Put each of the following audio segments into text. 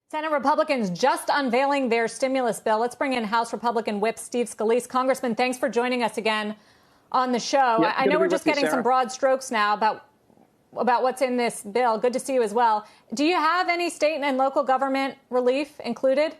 Senate Republicans just unveiling their stimulus bill. Let's bring in House Republican Whip Steve Scalise. Congressman, thanks for joining us again on the show. Yep, I know we're just getting some broad strokes now about what's in this bill. Good to see you as well. Do you have any state and local government relief included?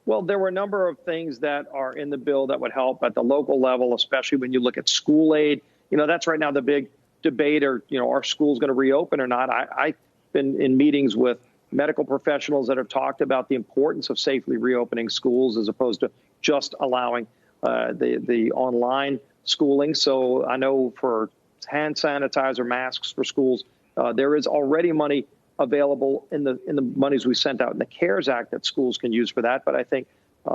Well, there were a number of things that are in the bill that would help at the local level, especially when you look at school aid. You know, that's right now the big debate, or, you know, are schools going to reopen or not? I've been in meetings with medical professionals that have talked about the importance of safely reopening schools as opposed to just allowing the online schooling. So I know for hand sanitizer, masks for schools, there is already money available in the monies we sent out in the CARES Act that schools can use for that. But I think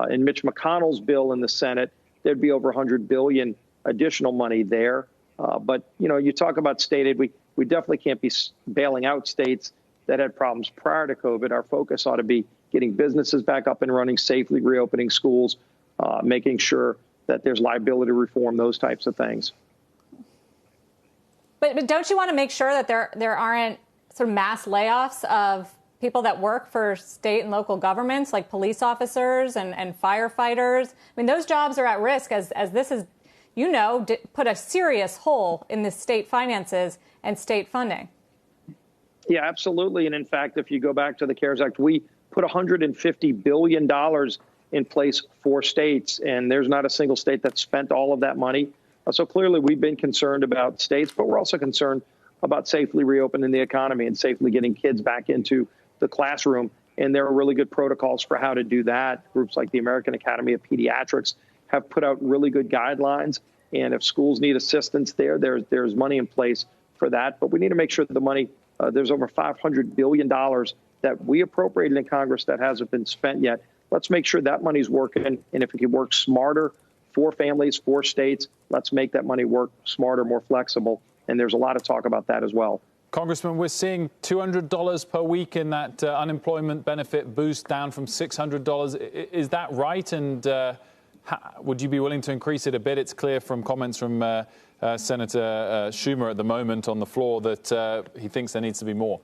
in Mitch McConnell's bill in the Senate, there'd be over $100 billion additional money there. But, you know, you talk about state aid, we definitely can't be bailing out states that had problems prior to COVID. Our focus ought to be getting businesses back up and running, safely reopening schools, making sure that there's liability reform, those types of things. But don't you want to make sure that there aren't sort of mass layoffs of people that work for state and local governments, like police officers and firefighters? I mean, those jobs are at risk as this is, you know, put a serious hole in the state finances and state funding. Yeah, absolutely. And in fact, if you go back to the CARES Act, we put $150 billion in place for states, and there's not a single state that spent all of that money. So clearly we've been concerned about states, but we're also concerned about safely reopening the economy and safely getting kids back into the classroom. And there are really good protocols for how to do that. Groups like the American Academy of Pediatrics have put out really good guidelines. And if schools need assistance there's money in place for that. But we need to make sure that the money, there's over $500 billion that we appropriated in Congress that hasn't been spent yet. Let's make sure that money's working. And if it can work smarter for families, for states, let's make that money work smarter, more flexible. And there's a lot of talk about that as well. Congressman, we're seeing $200 per week in that unemployment benefit boost, down from $600. Is that right? And would you be willing to increase it a bit? It's clear from comments from Senator Schumer at the moment on the floor that he thinks there needs to be more.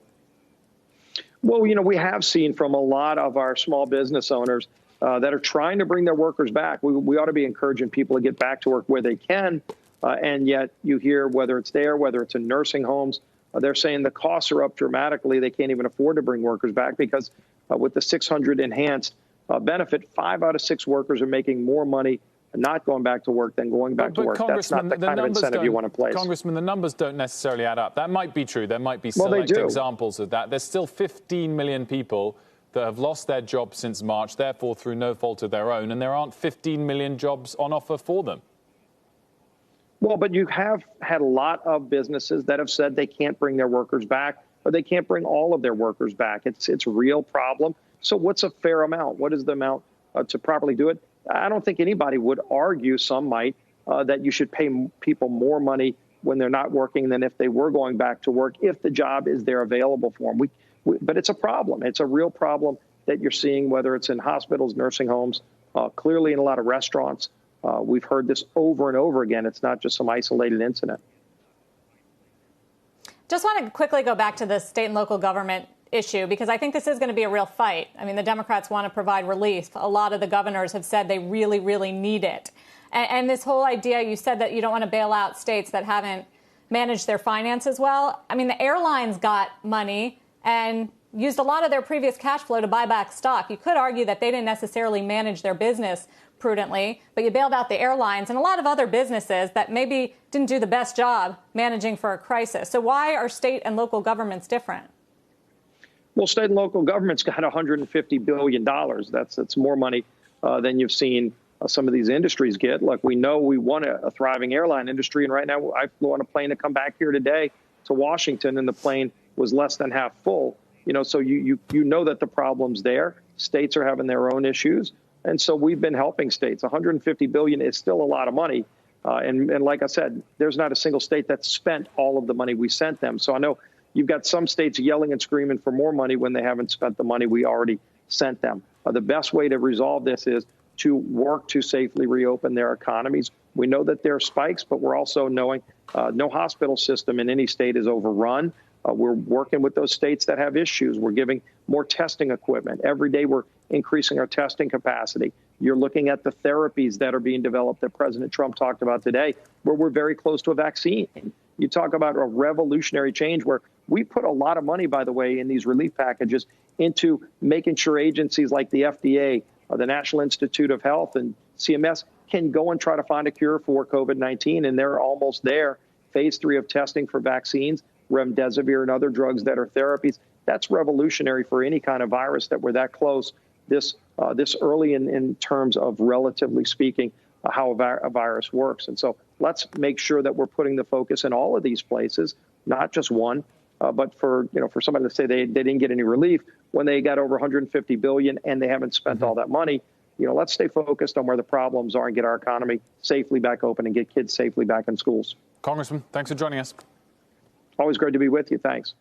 Well, you know, we have seen from a lot of our small business owners that are trying to bring their workers back. We ought to be encouraging people to get back to work where they can. And yet you hear, whether it's there, whether it's in nursing homes, they're saying the costs are up dramatically. They can't even afford to bring workers back because with the $600 enhanced benefit, 5 out of 6 workers are making more money not going back to work than going back to work. That's not the kind of incentive you want to place. Congressman, the numbers don't necessarily add up. That might be true. There might be select examples of that. There's still 15 million people that have lost their jobs since March, therefore through no fault of their own, and there aren't 15 million jobs on offer for them. Well, but you have had a lot of businesses that have said they can't bring their workers back, or they can't bring all of their workers back. It's a real problem. So what's a fair amount? What is the amount to properly do it? I don't think anybody would argue, some might, that you should pay people more money when they're not working than if they were going back to work, if the job is there available for them. But it's a problem. It's a real problem that you're seeing, whether it's in hospitals, nursing homes, clearly in a lot of restaurants. We've heard this over and over again. It's not just some isolated incident. Just want to quickly go back to the state and local government issue, because I think this is going to be a real fight. I mean, the Democrats want to provide relief. A lot of the governors have said they really, really need it. And this whole idea, you said that you don't want to bail out states that haven't managed their finances well. I mean, the airlines got money and used a lot of their previous cash flow to buy back stock. You could argue that they didn't necessarily manage their business prudently, but you bailed out the airlines and a lot of other businesses that maybe didn't do the best job managing for a crisis. So why are state and local governments different? Well, state and local governments got $150 billion. That's more money than you've seen some of these industries get. Like, we know we want a thriving airline industry, and right now I flew on a plane to come back here today to Washington, and the plane was less than half full. You know, so you know that the problem's there. States are having their own issues. And so we've been helping states. $150 billion is still a lot of money. And like I said, there's not a single state that spent all of the money we sent them. So I know you've got some states yelling and screaming for more money when they haven't spent the money we already sent them. The best way to resolve this is to work to safely reopen their economies. We know that there are spikes, but we're also knowing no hospital system in any state is overrun. We're working with those states that have issues. We're giving more testing equipment. Every day we're increasing our testing capacity. You're looking at the therapies that are being developed that President Trump talked about today, where we're very close to a vaccine. You talk about a revolutionary change where we put a lot of money, by the way, in these relief packages into making sure agencies like the FDA, the National Institute of Health, and CMS can go and try to find a cure for COVID-19, and they're almost there. Phase 3 of testing for vaccines, remdesivir and other drugs that are therapies. That's revolutionary for any kind of virus that we're that close this early in terms of, relatively speaking, how a virus works. And so let's make sure that we're putting the focus in all of these places, not just one. But for somebody to say they didn't get any relief when they got over 150 billion and they haven't spent all that money, let's stay focused on where the problems are and get our economy safely back open and get kids safely back in schools. Congressman, thanks for joining us. Always great to be with you. Thanks.